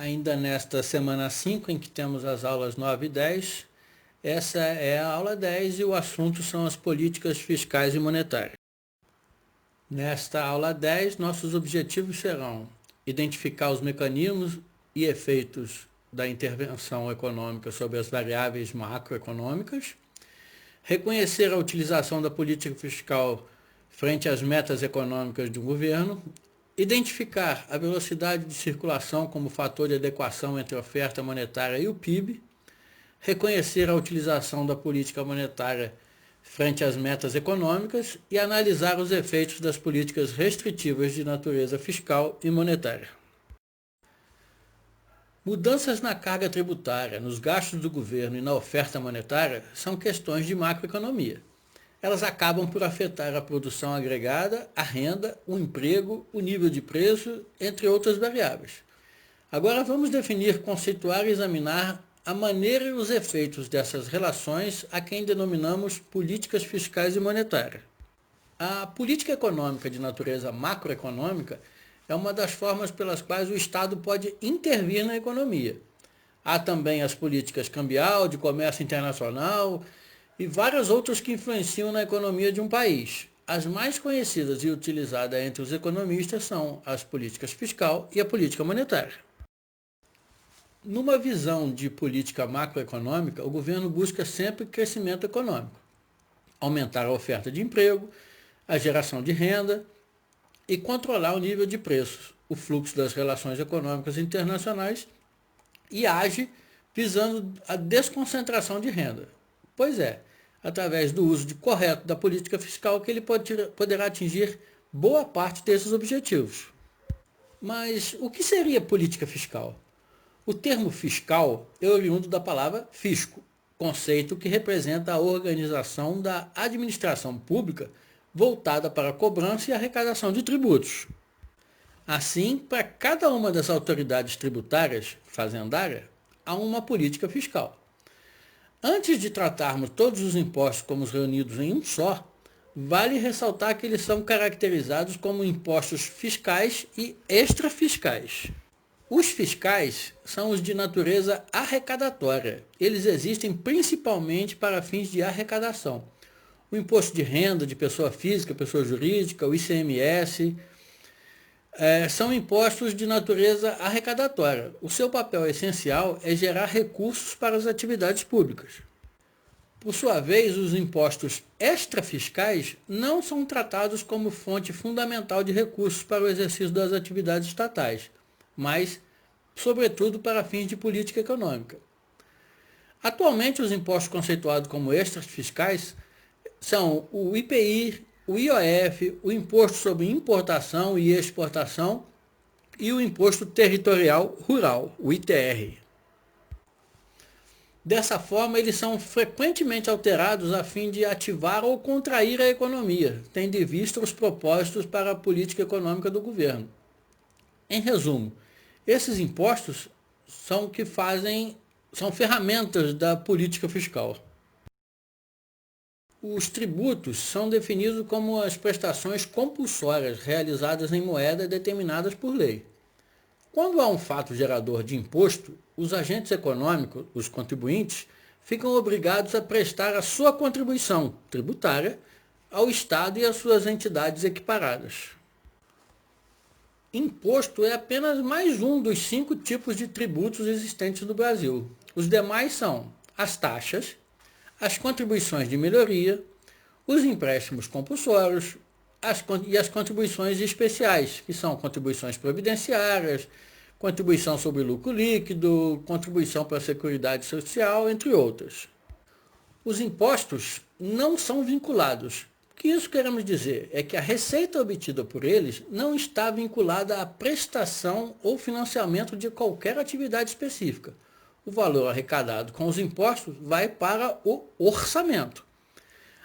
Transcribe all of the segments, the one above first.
Ainda nesta semana 5, em que temos as aulas 9 e 10, essa é a aula 10 e o assunto são as políticas fiscais e monetárias. Nesta aula 10, nossos objetivos serão identificar os mecanismos e efeitos da intervenção econômica sobre as variáveis macroeconômicas, reconhecer a utilização da política fiscal frente às metas econômicas do governo, identificar a velocidade de circulação como fator de adequação entre a oferta monetária e o PIB, reconhecer a utilização da política monetária frente às metas econômicas e analisar os efeitos das políticas restritivas de natureza fiscal e monetária. Mudanças na carga tributária, nos gastos do governo e na oferta monetária são questões de macroeconomia. Elas acabam por afetar a produção agregada, a renda, o emprego, o nível de preço, entre outras variáveis. Agora vamos definir, conceituar e examinar a maneira e os efeitos dessas relações a quem denominamos políticas fiscais e monetárias. A política econômica de natureza macroeconômica é uma das formas pelas quais o Estado pode intervir na economia. Há também as políticas cambial, de comércio internacional e várias outras que influenciam na economia de um país. As mais conhecidas e utilizadas entre os economistas são as políticas fiscal e a política monetária. Numa visão de política macroeconômica, o governo busca sempre crescimento econômico, aumentar a oferta de emprego, a geração de renda e controlar o nível de preços, o fluxo das relações econômicas internacionais e age visando a desconcentração de renda. Pois é, através do uso correto da política fiscal que ele poderá atingir boa parte desses objetivos. Mas o que seria política fiscal? O termo fiscal é oriundo da palavra fisco, conceito que representa a organização da administração pública voltada para a cobrança e arrecadação de tributos. Assim, para cada uma das autoridades tributárias fazendárias, há uma política fiscal. Antes de tratarmos todos os impostos como reunidos em um só, vale ressaltar que eles são caracterizados como impostos fiscais e extrafiscais. Os fiscais são os de natureza arrecadatória. Eles existem principalmente para fins de arrecadação. O imposto de renda de pessoa física, pessoa jurídica, o ICMS, são impostos de natureza arrecadatória. O seu papel essencial é gerar recursos para as atividades públicas. Por sua vez, os impostos extrafiscais não são tratados como fonte fundamental de recursos para o exercício das atividades estatais, mas, sobretudo, para fins de política econômica. Atualmente, os impostos conceituados como extrafiscais são o IPI, o IOF, o Imposto sobre Importação e Exportação e o Imposto Territorial Rural, o ITR. Dessa forma, eles são frequentemente alterados a fim de ativar ou contrair a economia, tendo em vista os propósitos para a política econômica do governo. Em resumo, esses impostos são ferramentas da política fiscal. Os tributos são definidos como as prestações compulsórias realizadas em moeda determinadas por lei. Quando há um fato gerador de imposto, os agentes econômicos, os contribuintes, ficam obrigados a prestar a sua contribuição tributária ao Estado e às suas entidades equiparadas. Imposto é apenas mais um dos 5 tipos de tributos existentes no Brasil. Os demais são as taxas, as contribuições de melhoria, os empréstimos compulsórios e as contribuições especiais, que são contribuições previdenciárias, contribuição sobre lucro líquido, contribuição para a Seguridade Social, entre outras. Os impostos não são vinculados. O que isso queremos dizer? É que a receita obtida por eles não está vinculada à prestação ou financiamento de qualquer atividade específica. O valor arrecadado com os impostos vai para o orçamento.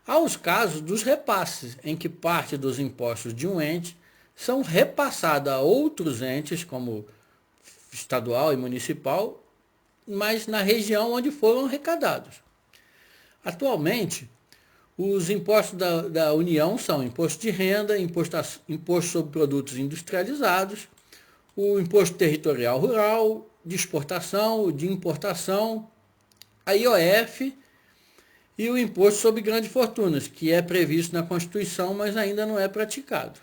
Há os casos dos repasses, em que parte dos impostos de um ente são repassados a outros entes, como estadual e municipal, mas na região onde foram arrecadados. Atualmente, os impostos da União são imposto de renda, imposto sobre produtos industrializados, o imposto territorial rural, de exportação, o de importação, a IOF e o Imposto sobre Grandes Fortunas, que é previsto na Constituição, mas ainda não é praticado.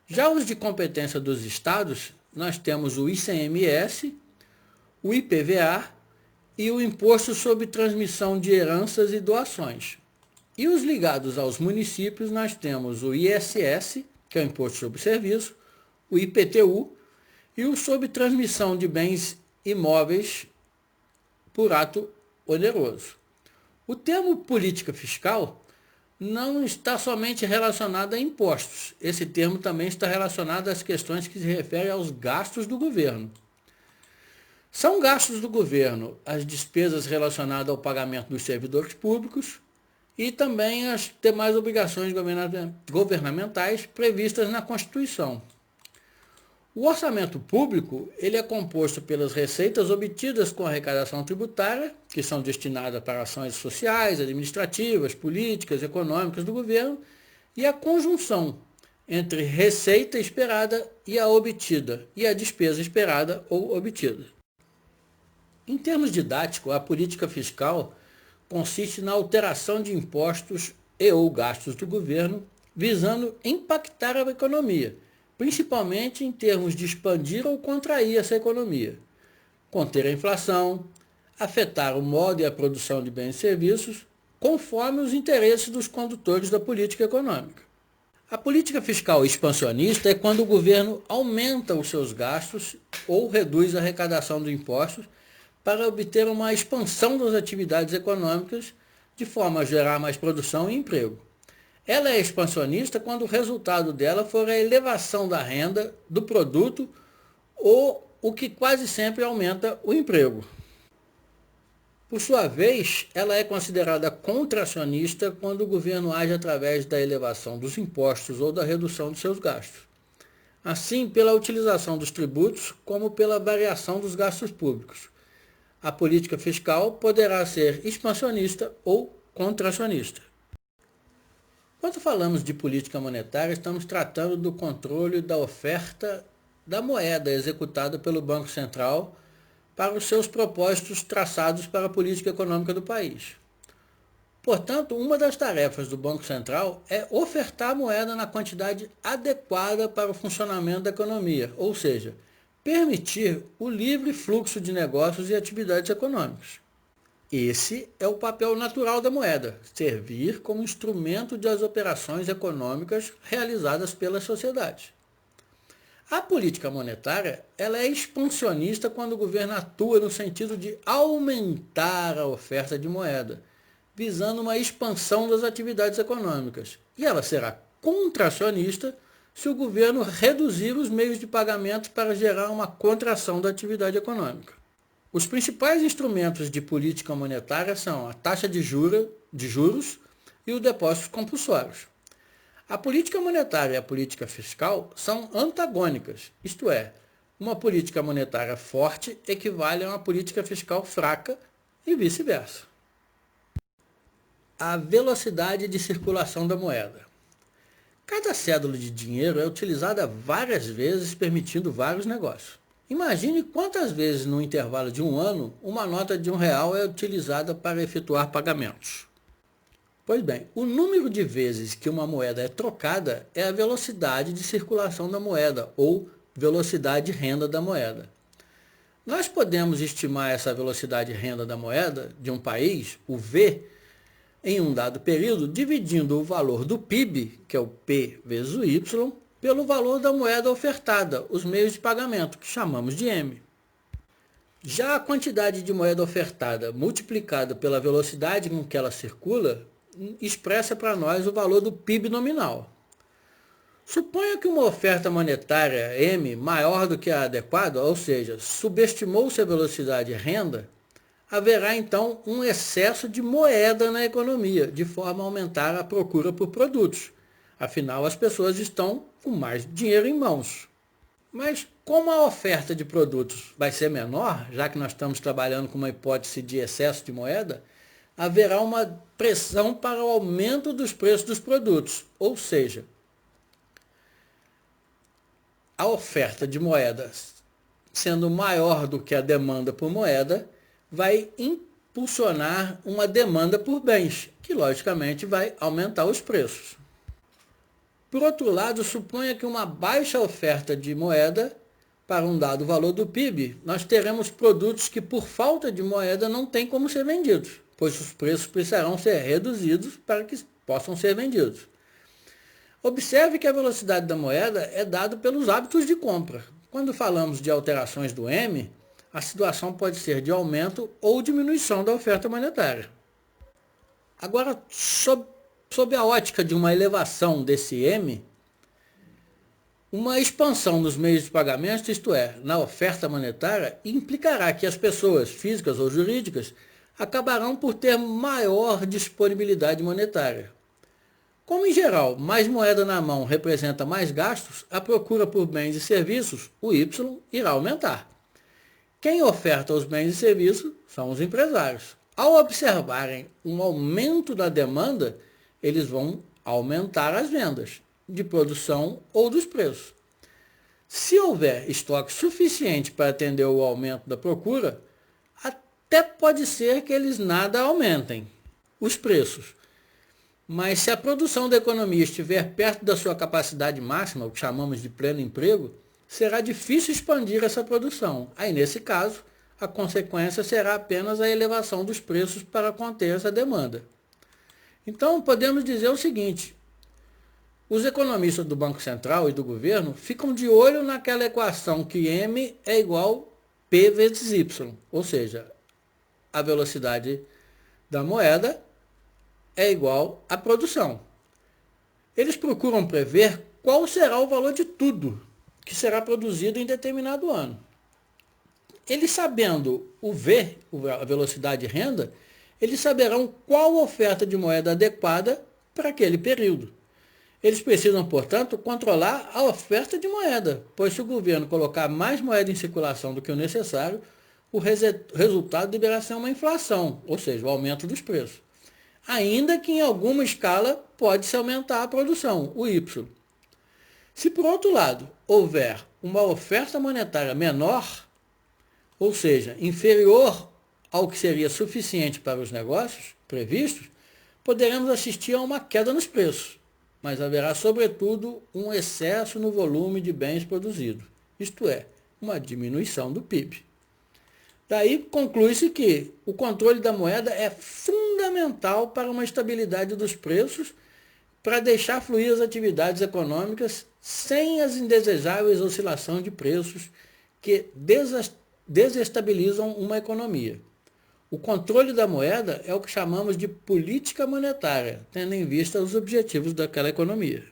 Já os de competência dos estados, nós temos o ICMS, o IPVA e o Imposto sobre Transmissão de Heranças e Doações. E os ligados aos municípios, nós temos o ISS, que é o Imposto sobre Serviço, o IPTU e o sobre transmissão de bens imóveis por ato oneroso. O termo política fiscal não está somente relacionado a impostos. Esse termo também está relacionado às questões que se referem aos gastos do governo. São gastos do governo as despesas relacionadas ao pagamento dos servidores públicos e também as demais obrigações governamentais previstas na Constituição. O orçamento público ele é composto pelas receitas obtidas com a arrecadação tributária, que são destinadas para ações sociais, administrativas, políticas, econômicas do governo, e a conjunção entre receita esperada e a obtida, e a despesa esperada ou obtida. Em termos didáticos, a política fiscal consiste na alteração de impostos e ou gastos do governo, visando impactar a economia, principalmente em termos de expandir ou contrair essa economia, conter a inflação, afetar o modo e a produção de bens e serviços, conforme os interesses dos condutores da política econômica. A política fiscal expansionista é quando o governo aumenta os seus gastos ou reduz a arrecadação de impostos para obter uma expansão das atividades econômicas, de forma a gerar mais produção e emprego. Ela é expansionista quando o resultado dela for a elevação da renda, do produto, ou o que quase sempre aumenta o emprego. Por sua vez, ela é considerada contracionista quando o governo age através da elevação dos impostos ou da redução de seus gastos. Assim, pela utilização dos tributos, como pela variação dos gastos públicos. A política fiscal poderá ser expansionista ou contracionista. Quando falamos de política monetária, estamos tratando do controle da oferta da moeda executada pelo Banco Central para os seus propósitos traçados para a política econômica do país. Portanto, uma das tarefas do Banco Central é ofertar a moeda na quantidade adequada para o funcionamento da economia, ou seja, permitir o livre fluxo de negócios e atividades econômicas. Esse é o papel natural da moeda, servir como instrumento das operações econômicas realizadas pelas sociedades. A política monetária ela é expansionista quando o governo atua no sentido de aumentar a oferta de moeda, visando uma expansão das atividades econômicas. E ela será contracionista se o governo reduzir os meios de pagamento para gerar uma contração da atividade econômica. Os principais instrumentos de política monetária são a taxa de juros e os depósitos compulsórios. A política monetária e a política fiscal são antagônicas, isto é, uma política monetária forte equivale a uma política fiscal fraca e vice-versa. A velocidade de circulação da moeda. Cada cédula de dinheiro é utilizada várias vezes, permitindo vários negócios. Imagine quantas vezes no intervalo de um ano uma nota de R$1 é utilizada para efetuar pagamentos. Pois bem, o número de vezes que uma moeda é trocada é a velocidade de circulação da moeda, ou velocidade de renda da moeda. Nós podemos estimar essa velocidade de renda da moeda de um país, o V, em um dado período, dividindo o valor do PIB, que é o P vezes o Y, pelo valor da moeda ofertada, os meios de pagamento, que chamamos de M. Já a quantidade de moeda ofertada multiplicada pela velocidade com que ela circula, expressa para nós o valor do PIB nominal. Suponha que uma oferta monetária M maior do que a adequada, ou seja, subestimou-se a velocidade de renda, haverá então um excesso de moeda na economia, de forma a aumentar a procura por produtos. Afinal, as pessoas estão com mais dinheiro em mãos. Mas como a oferta de produtos vai ser menor, já que nós estamos trabalhando com uma hipótese de excesso de moeda, haverá uma pressão para o aumento dos preços dos produtos. Ou seja, a oferta de moedas sendo maior do que a demanda por moeda, vai impulsionar uma demanda por bens, que logicamente vai aumentar os preços. Por outro lado, suponha que uma baixa oferta de moeda para um dado valor do PIB, nós teremos produtos que por falta de moeda não têm como ser vendidos, pois os preços precisarão ser reduzidos para que possam ser vendidos. Observe que a velocidade da moeda é dada pelos hábitos de compra. Quando falamos de alterações do M, a situação pode ser de aumento ou diminuição da oferta monetária. Agora, sob a ótica de uma elevação desse M, uma expansão nos meios de pagamento, isto é, na oferta monetária, implicará que as pessoas, físicas ou jurídicas, acabarão por ter maior disponibilidade monetária. Como, em geral, mais moeda na mão representa mais gastos, a procura por bens e serviços, o Y, irá aumentar. Quem oferta os bens e serviços são os empresários. Ao observarem um aumento da demanda, eles vão aumentar as vendas de produção ou dos preços. Se houver estoque suficiente para atender o aumento da procura, até pode ser que eles nada aumentem os preços. Mas se a produção da economia estiver perto da sua capacidade máxima, o que chamamos de pleno emprego, será difícil expandir essa produção. Aí, nesse caso, a consequência será apenas a elevação dos preços para conter essa demanda. Então, podemos dizer o seguinte: os economistas do Banco Central e do governo ficam de olho naquela equação que M é igual P vezes Y, ou seja, a velocidade da moeda é igual à produção. Eles procuram prever qual será o valor de tudo que será produzido em determinado ano. Eles sabendo o V, a velocidade de renda, eles saberão qual oferta de moeda adequada para aquele período. Eles precisam, portanto, controlar a oferta de moeda, pois se o governo colocar mais moeda em circulação do que o necessário, o resultado deverá ser uma inflação, ou seja, o aumento dos preços. Ainda que em alguma escala pode-se aumentar a produção, o Y. Se, por outro lado, houver uma oferta monetária menor, ou seja, inferior ao que seria suficiente para os negócios previstos, poderemos assistir a uma queda nos preços, mas haverá, sobretudo, um excesso no volume de bens produzidos, isto é, uma diminuição do PIB. Daí conclui-se que o controle da moeda é fundamental para uma estabilidade dos preços, para deixar fluir as atividades econômicas sem as indesejáveis oscilações de preços que desestabilizam uma economia. O controle da moeda é o que chamamos de política monetária, tendo em vista os objetivos daquela economia.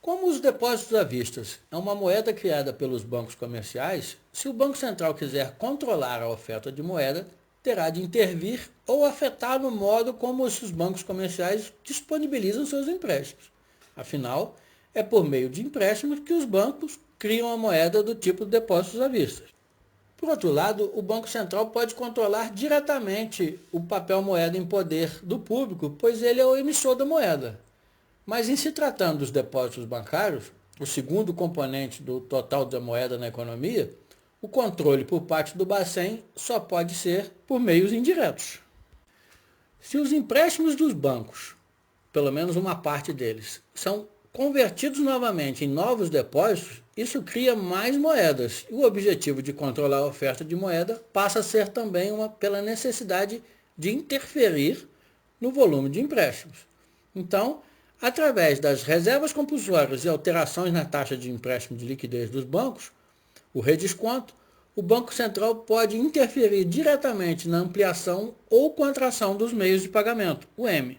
Como os depósitos à vista é uma moeda criada pelos bancos comerciais, se o Banco Central quiser controlar a oferta de moeda, terá de intervir ou afetar no modo como os bancos comerciais disponibilizam seus empréstimos. Afinal, é por meio de empréstimos que os bancos criam a moeda do tipo de depósitos à vista. Por outro lado, o Banco Central pode controlar diretamente o papel moeda em poder do público, pois ele é o emissor da moeda. Mas em se tratando dos depósitos bancários, o segundo componente do total da moeda na economia, o controle por parte do Bacen só pode ser por meios indiretos. Se os empréstimos dos bancos, pelo menos uma parte deles, são convertidos novamente em novos depósitos, isso cria mais moedas. E o objetivo de controlar a oferta de moeda passa a ser também pela necessidade de interferir no volume de empréstimos. Então, através das reservas compulsórias e alterações na taxa de empréstimo de liquidez dos bancos, o redesconto, o Banco Central pode interferir diretamente na ampliação ou contração dos meios de pagamento, o M.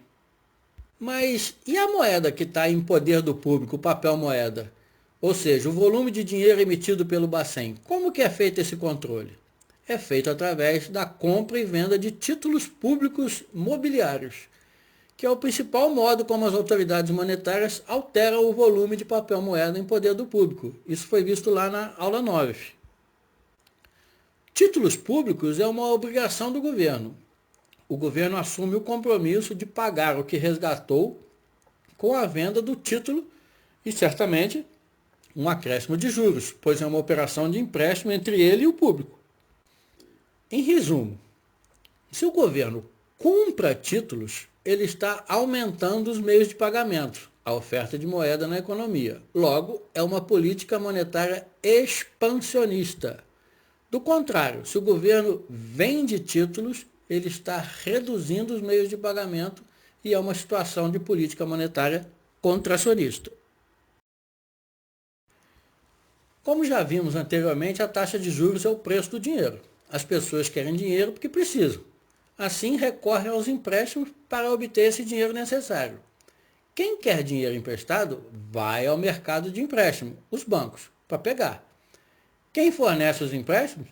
Mas e a moeda que está em poder do público, o papel moeda? Ou seja, o volume de dinheiro emitido pelo Bacen. Como que é feito esse controle? É feito através da compra e venda de títulos públicos mobiliários, que é o principal modo como as autoridades monetárias alteram o volume de papel moeda em poder do público. Isso foi visto lá na aula 9. Títulos públicos é uma obrigação do governo. O governo assume o compromisso de pagar o que resgatou com a venda do título e, certamente, um acréscimo de juros, pois é uma operação de empréstimo entre ele e o público. Em resumo, se o governo compra títulos, ele está aumentando os meios de pagamento, a oferta de moeda na economia. Logo, é uma política monetária expansionista. Do contrário, se o governo vende títulos, ele está reduzindo os meios de pagamento e é uma situação de política monetária contracionista. Como já vimos anteriormente, a taxa de juros é o preço do dinheiro. As pessoas querem dinheiro porque precisam. Assim, recorrem aos empréstimos para obter esse dinheiro necessário. Quem quer dinheiro emprestado vai ao mercado de empréstimo, os bancos, para pegar. Quem fornece os empréstimos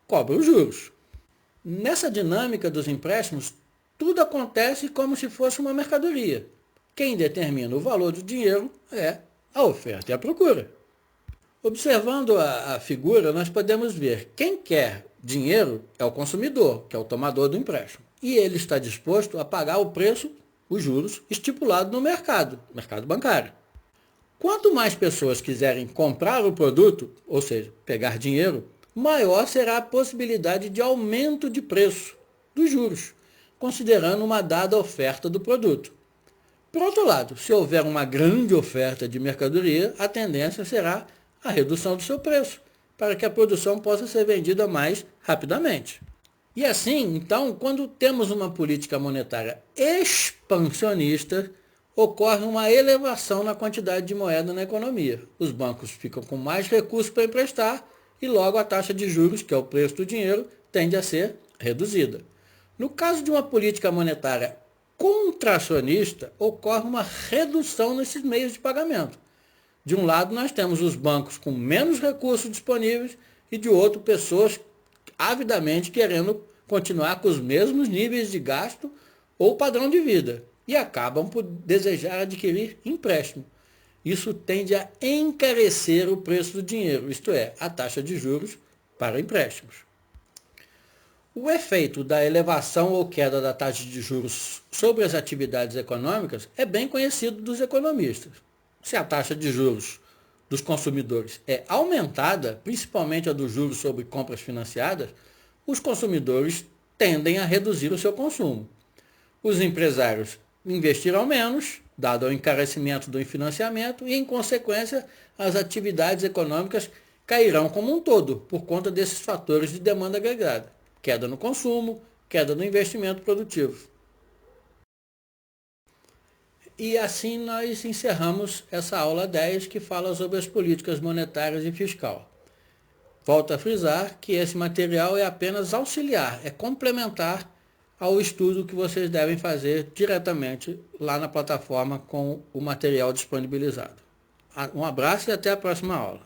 cobra os juros. Nessa dinâmica dos empréstimos, tudo acontece como se fosse uma mercadoria. Quem determina o valor do dinheiro é a oferta e a procura. Observando a figura, nós podemos ver quem quer dinheiro é o consumidor, que é o tomador do empréstimo. E ele está disposto a pagar o preço, os juros, estipulado no mercado bancário. Quanto mais pessoas quiserem comprar o produto, ou seja, pegar dinheiro, maior será a possibilidade de aumento de preço dos juros, considerando uma dada oferta do produto. Por outro lado, se houver uma grande oferta de mercadoria, a tendência será a redução do seu preço, para que a produção possa ser vendida mais rapidamente. E assim, então, quando temos uma política monetária expansionista, ocorre uma elevação na quantidade de moeda na economia. Os bancos ficam com mais recursos para emprestar e logo a taxa de juros, que é o preço do dinheiro, tende a ser reduzida. No caso de uma política monetária contracionista, ocorre uma redução nesses meios de pagamento. De um lado, nós temos os bancos com menos recursos disponíveis e de outro, pessoas avidamente querendo continuar com os mesmos níveis de gasto ou padrão de vida e acabam por desejar adquirir empréstimo. Isso tende a encarecer o preço do dinheiro, isto é, a taxa de juros para empréstimos. O efeito da elevação ou queda da taxa de juros sobre as atividades econômicas é bem conhecido dos economistas. Se a taxa de juros dos consumidores é aumentada, principalmente a dos juros sobre compras financiadas, os consumidores tendem a reduzir o seu consumo. Os empresários investirão menos, dado o encarecimento do financiamento, e, em consequência, as atividades econômicas cairão como um todo, por conta desses fatores de demanda agregada. Queda no consumo, queda no investimento produtivo. E assim nós encerramos essa aula 10 que fala sobre as políticas monetárias e fiscal. Volto a frisar que esse material é apenas auxiliar, é complementar ao estudo que vocês devem fazer diretamente lá na plataforma com o material disponibilizado. Um abraço e até a próxima aula.